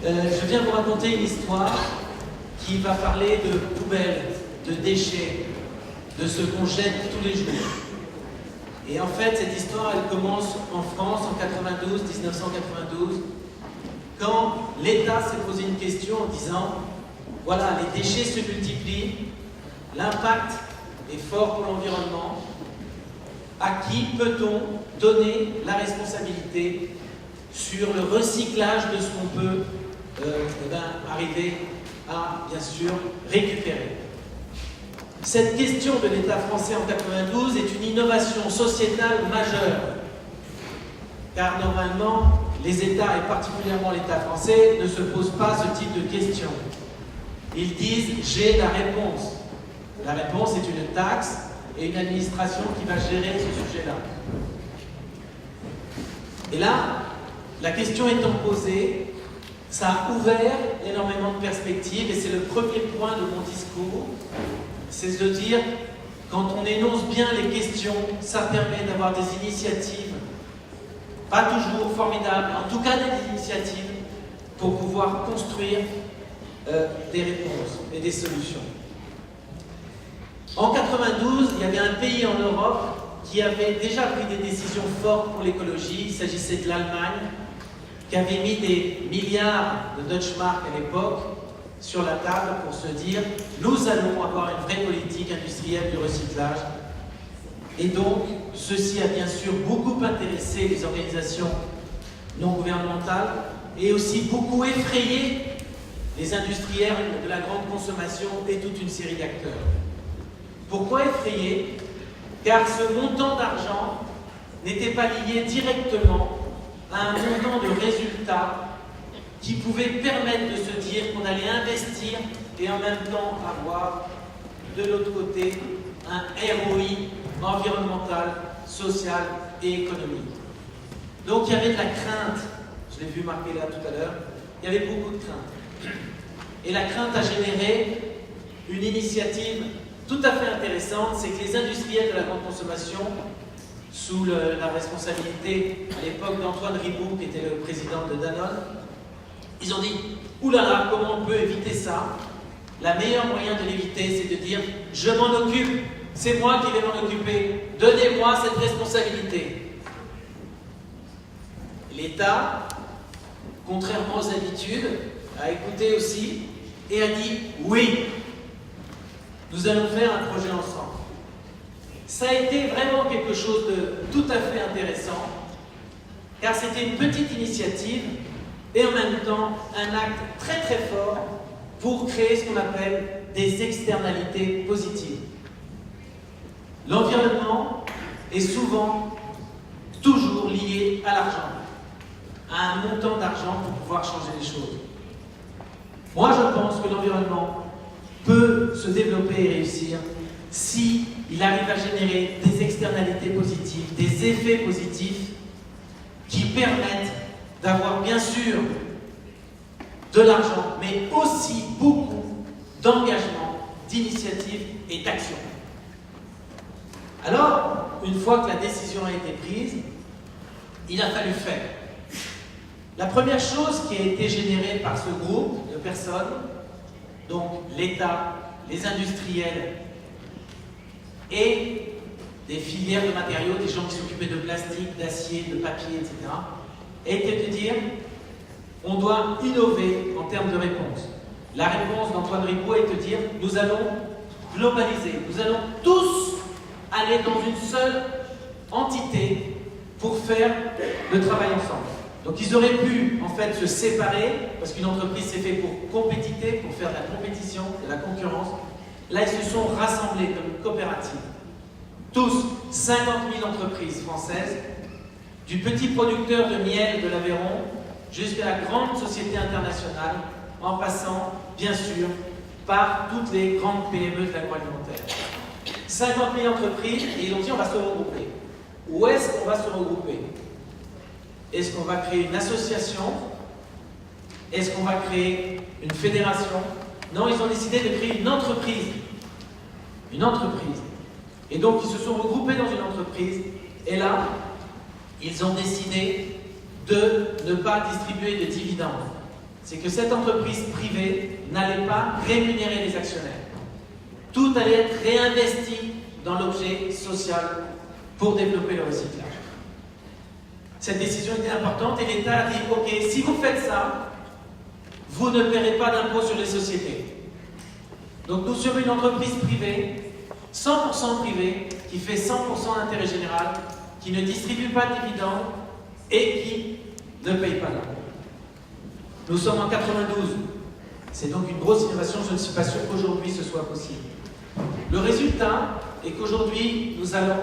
Je viens vous raconter une histoire qui va parler de poubelles, de déchets, de ce qu'on jette tous les jours. Et en fait, cette histoire, elle commence en France en 1992, quand l'État s'est posé une question en disant « Voilà, les déchets se multiplient, l'impact est fort pour l'environnement, à qui peut-on donner la responsabilité sur le recyclage de ce qu'on peut arriver à, bien sûr, récupérer ?» Cette question de l'État français en 92 est une innovation sociétale majeure, car normalement, les États, et particulièrement l'État français, ne se posent pas ce type de questions. Ils disent « j'ai la réponse ». La réponse est une taxe et une administration qui va gérer ce sujet-là. Et là, la question étant posée, ça a ouvert énormément de perspectives, et c'est le premier point de mon discours, c'est de dire, quand on énonce bien les questions, ça permet d'avoir des initiatives, pas toujours formidables, en tout cas des initiatives pour pouvoir construire des réponses et des solutions. En 92, il y avait un pays en Europe qui avait déjà pris des décisions fortes pour l'écologie. Il s'agissait de l'Allemagne, qui avait mis des milliards de Deutschmark à l'époque sur la table pour se dire « nous allons avoir une vraie politique industrielle du recyclage ». Et donc, ceci a bien sûr beaucoup intéressé les organisations non gouvernementales et aussi beaucoup effrayé les industriels de la grande consommation et toute une série d'acteurs. Pourquoi effrayé? Car ce montant d'argent n'était pas lié directement à un montant de résultats qui pouvait permettre de se dire qu'on allait investir et en même temps avoir de l'autre côté un ROI environnemental, social et économique. Donc il y avait de la crainte, je l'ai vu marqué là tout à l'heure, il y avait beaucoup de crainte. Et la crainte a généré une initiative tout à fait intéressante, c'est que les industriels de la grande consommation, sous la responsabilité à l'époque d'Antoine Riboud, qui était le président de Danone, ils ont dit « Oulala, comment on peut éviter ça ?» La meilleure moyen de l'éviter, c'est de dire « Je m'en occupe, c'est moi qui vais m'en occuper, donnez-moi cette responsabilité. » L'État, contrairement aux habitudes, a écouté aussi et a dit « Oui, nous allons faire un projet ensemble. » Ça a été vraiment quelque chose de tout à fait intéressant, car c'était une petite initiative et en même temps un acte très très fort pour créer ce qu'on appelle des externalités positives. L'environnement est souvent toujours lié à l'argent, à un montant d'argent pour pouvoir changer les choses. Moi je pense que l'environnement peut se développer et réussir si il arrive à générer des externalités positives, des effets positifs qui permettent d'avoir bien sûr de l'argent, mais aussi beaucoup d'engagement, d'initiatives et d'actions. Alors, une fois que la décision a été prise, il a fallu faire. La première chose qui a été générée par ce groupe de personnes, donc l'État, les industriels et des filières de matériaux, des gens qui s'occupaient de plastique, d'acier, de papier, etc., était de dire on doit innover en termes de réponse. La réponse d'Antoine Riboud est de dire nous allons globaliser, nous allons tous aller dans une seule entité pour faire le travail ensemble. Donc ils auraient pu en fait se séparer, parce qu'une entreprise c'est fait pour compétiter, pour faire de la compétition, de la concurrence. Là ils se sont rassemblés comme une coopérative. Tous, 50 000 entreprises françaises, du petit producteur de miel de l'Aveyron jusqu'à la grande société internationale, en passant, bien sûr, par toutes les grandes PME de l'agroalimentaire. 50 000 entreprises, et ils ont dit on va se regrouper. Où est-ce qu'on va se regrouper? Est-ce qu'on va créer une association? Est-ce qu'on va créer une fédération? Non, ils ont décidé de créer une entreprise. Une entreprise. Et donc, ils se sont regroupés dans une entreprise, et là, ils ont décidé de ne pas distribuer de dividendes. c'est que cette entreprise privée n'allait pas rémunérer les actionnaires. Tout allait être réinvesti dans l'objet social pour développer le recyclage. Cette décision était importante et l'État a dit « Ok, si vous faites ça, vous ne paierez pas d'impôt sur les sociétés. » Donc nous sommes une entreprise privée, 100% privée, qui fait 100% d'intérêt général, qui ne distribue pas de dividendes et qui ne paye pas d'impôt. Nous sommes en 92. C'est donc une grosse innovation, je ne suis pas sûr qu'aujourd'hui ce soit possible. Le résultat est qu'aujourd'hui, nous allons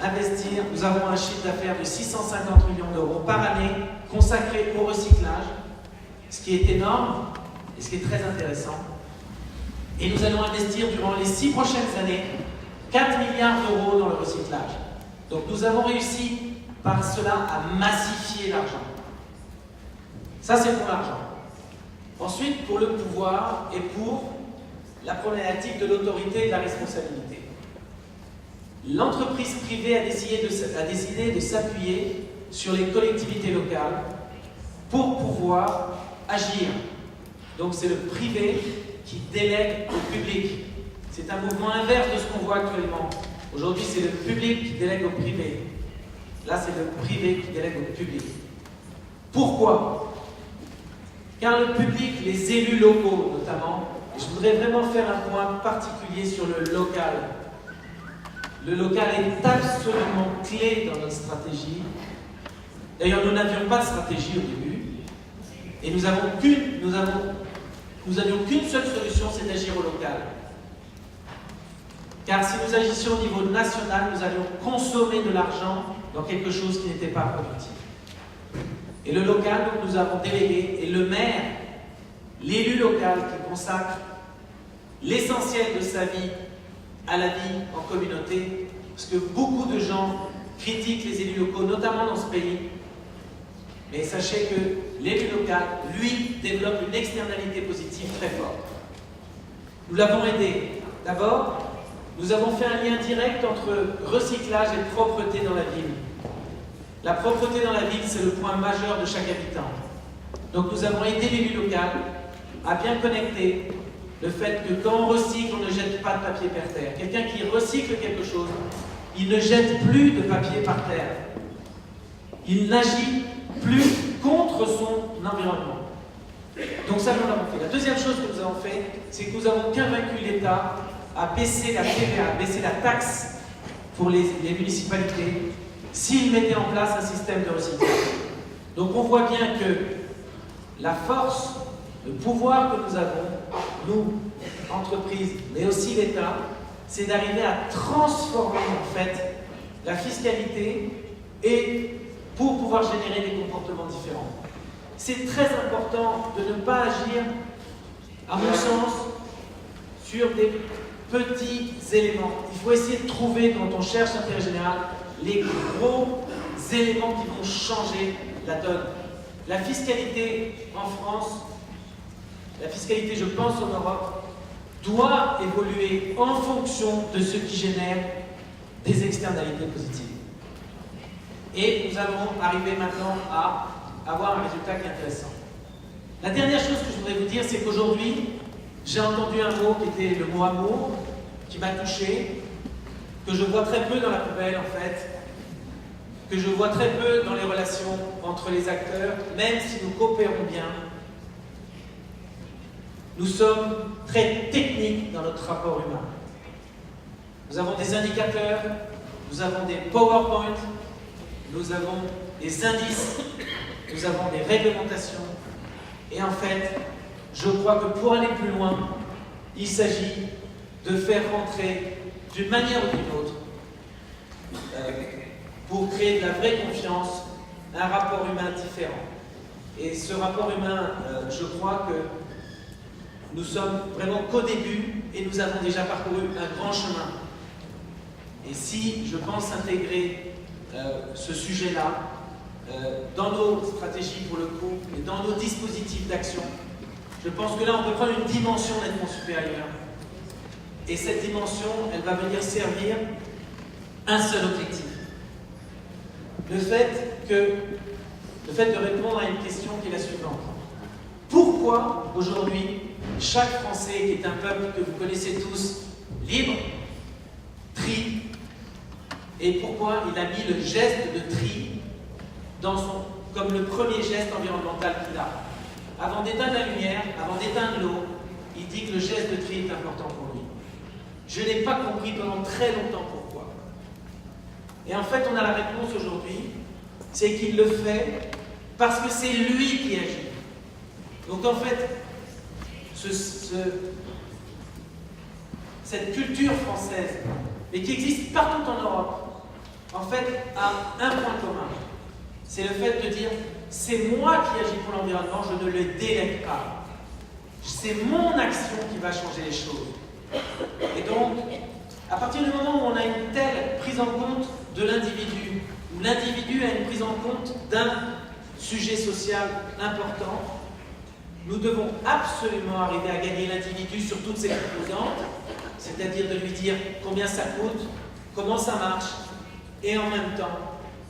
investir, nous avons un chiffre d'affaires de 650 millions d'euros par année consacré au recyclage, ce qui est énorme et ce qui est très intéressant. Et nous allons investir durant les 6 prochaines années 4 milliards d'euros dans le recyclage. Donc nous avons réussi par cela à massifier l'argent. Ça c'est pour l'argent. Ensuite, pour le pouvoir et pour la problématique de l'autorité et de la responsabilité. L'entreprise privée a décidé de s'appuyer sur les collectivités locales pour pouvoir agir. Donc c'est le privé qui délègue au public. C'est un mouvement inverse de ce qu'on voit actuellement. Aujourd'hui, c'est le public qui délègue au privé. Là, c'est le privé qui délègue au public. Pourquoi ? Car le public, les élus locaux notamment, et je voudrais vraiment faire un point particulier sur le local. Le local est absolument clé dans notre stratégie. D'ailleurs, nous n'avions pas de stratégie au début. Et nous n'avions qu'une seule solution, c'est d'agir au local. Car si nous agissions au niveau national, nous allions consommer de l'argent dans quelque chose qui n'était pas productif. Et le local, donc, nous avons délégué, et le maire, l'élu local qui consacre l'essentiel de sa vie à la vie en communauté, parce que beaucoup de gens critiquent les élus locaux, notamment dans ce pays, mais sachez que l'élu local, lui, développe une externalité positive très forte. Nous l'avons aidé. D'abord, nous avons fait un lien direct entre recyclage et propreté dans la ville. La propreté dans la ville, c'est le point majeur de chaque habitant. Donc nous avons aidé l'élu local à bien connecter le fait que quand on recycle, on ne jette pas de papier par terre. Quelqu'un qui recycle quelque chose, il ne jette plus de papier par terre. Il n'agit plus contre son environnement. Donc ça, nous l'avons fait. La deuxième chose que nous avons fait, c'est que nous avons convaincu l'État à baisser la TVA, à baisser la taxe pour les municipalités, s'ils mettaient en place un système de recyclage. Donc on voit bien que la force, le pouvoir que nous avons, nous, entreprises, mais aussi l'État, c'est d'arriver à transformer en fait la fiscalité et pour pouvoir générer des comportements différents. C'est très important de ne pas agir, à mon sens, sur des petits éléments. Il faut essayer de trouver, quand on cherche l'intérêt général, les gros éléments qui vont changer la donne. La fiscalité en France, la fiscalité, je pense, en Europe, doit évoluer en fonction de ce qui génère des externalités positives. Et nous allons arriver maintenant à avoir un résultat qui est intéressant. La dernière chose que je voudrais vous dire, c'est qu'aujourd'hui, j'ai entendu un mot qui était le mot amour, qui m'a touché, que je vois très peu dans la poubelle en fait, que je vois très peu dans les relations entre les acteurs, même si nous coopérons bien. Nous sommes très techniques dans notre rapport humain. Nous avons des indicateurs, nous avons des PowerPoint, nous avons des indices, nous avons des réglementations. Et en fait, je crois que pour aller plus loin, il s'agit de faire rentrer d'une manière ou d'une autre, pour créer de la vraie confiance, un rapport humain différent. Et ce rapport humain, je crois que nous sommes vraiment qu'au début et nous avons déjà parcouru un grand chemin. Et si je pense intégrer ce sujet-là dans nos stratégies pour le coup et dans nos dispositifs d'action, je pense que là on peut prendre une dimension nettement supérieure. Et cette dimension, elle va venir servir un seul objectif. Le fait de répondre à une question qui est la suivante. Pourquoi aujourd'hui chaque Français, qui est un peuple que vous connaissez tous, libre, trie, et pourquoi il a mis le geste de tri comme le premier geste environnemental qu'il a. Avant d'éteindre la lumière, avant d'éteindre l'eau, il dit que le geste de tri est important pour lui. Je n'ai pas compris pendant très longtemps pourquoi. Et en fait, on a la réponse aujourd'hui, c'est qu'il le fait parce que c'est lui qui agit. Donc en fait, cette culture française, mais qui existe partout en Europe, en fait, a un point commun. C'est le fait de dire, c'est moi qui agis pour l'environnement, je ne le délègue pas. C'est mon action qui va changer les choses. Et donc, à partir du moment où on a une telle prise en compte de l'individu, où l'individu a une prise en compte d'un sujet social important, nous devons absolument arriver à gagner l'individu sur toutes ses composantes, c'est-à-dire de lui dire combien ça coûte, comment ça marche, et en même temps,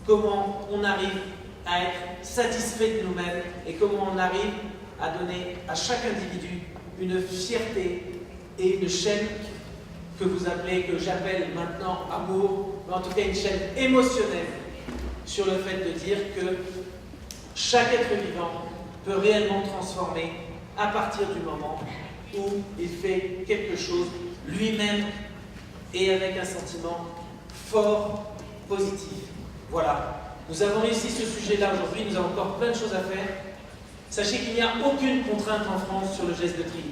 comment on arrive à être satisfait de nous-mêmes et comment on arrive à donner à chaque individu une fierté et une chaîne que vous appelez, que j'appelle maintenant amour, mais en tout cas une chaîne émotionnelle sur le fait de dire que chaque être vivant peut réellement transformer à partir du moment où il fait quelque chose lui-même et avec un sentiment fort, positif. Voilà. Nous avons réussi ce sujet-là aujourd'hui, nous avons encore plein de choses à faire. Sachez qu'il n'y a aucune contrainte en France sur le geste de tri.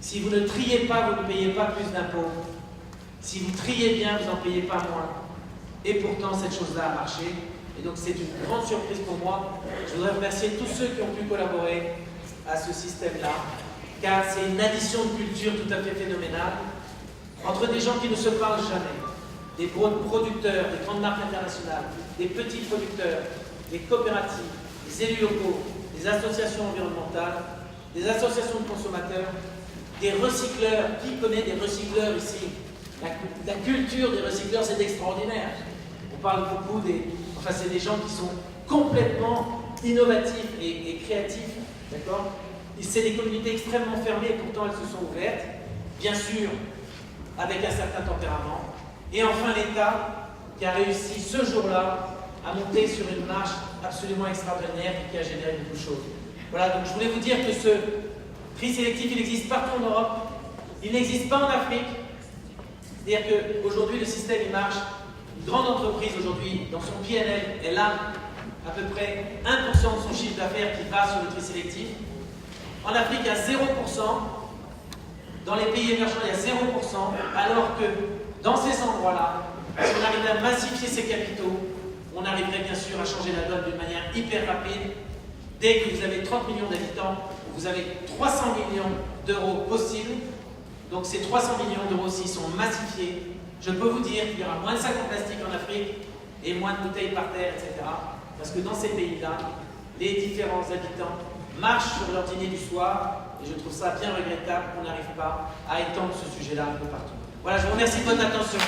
Si vous ne triez pas, vous ne payez pas plus d'impôts. Si vous triez bien, vous n'en payez pas moins. Et pourtant, cette chose-là a marché. Et donc, c'est une grande surprise pour moi. Je voudrais remercier tous ceux qui ont pu collaborer à ce système-là, car c'est une addition de culture tout à fait phénoménale, entre des gens qui ne se parlent jamais, des producteurs, des grandes marques internationales, des petits producteurs, des coopératives, des élus locaux, des associations environnementales, des associations de consommateurs, des recycleurs. Qui connaît des recycleurs ici? La culture des recycleurs, c'est extraordinaire. On parle beaucoup c'est des gens qui sont complètement innovatifs et créatifs, d'accord? C'est des communautés extrêmement fermées et pourtant elles se sont ouvertes, bien sûr, avec un certain tempérament. Et enfin l'État, qui a réussi ce jour-là à monter sur une marche absolument extraordinaire et qui a généré beaucoup de choses. Voilà, donc je voulais vous dire que ce tri sélectif, il existe partout en Europe, il n'existe pas en Afrique. C'est-à-dire qu'aujourd'hui, le système, il marche. Une grande entreprise, aujourd'hui, dans son PNL, elle a à peu près 1% de son chiffre d'affaires qui va sur le tri sélectif. En Afrique, il y a 0%. Dans les pays émergents, il y a 0%. Alors que dans ces endroits-là, si on arrivait à massifier ces capitaux, on arriverait bien sûr à changer la donne d'une manière hyper rapide. Dès que vous avez 30 millions d'habitants, vous avez 300 millions d'euros possibles. Donc ces 300 millions d'euros, s'ils sont massifiés, je peux vous dire qu'il y aura moins de sacs en plastique en Afrique et moins de bouteilles par terre, etc. Parce que dans ces pays-là, les différents habitants marchent sur leur dîner du soir et je trouve ça bien regrettable qu'on n'arrive pas à étendre ce sujet-là un peu partout. Voilà, je vous remercie de votre attention.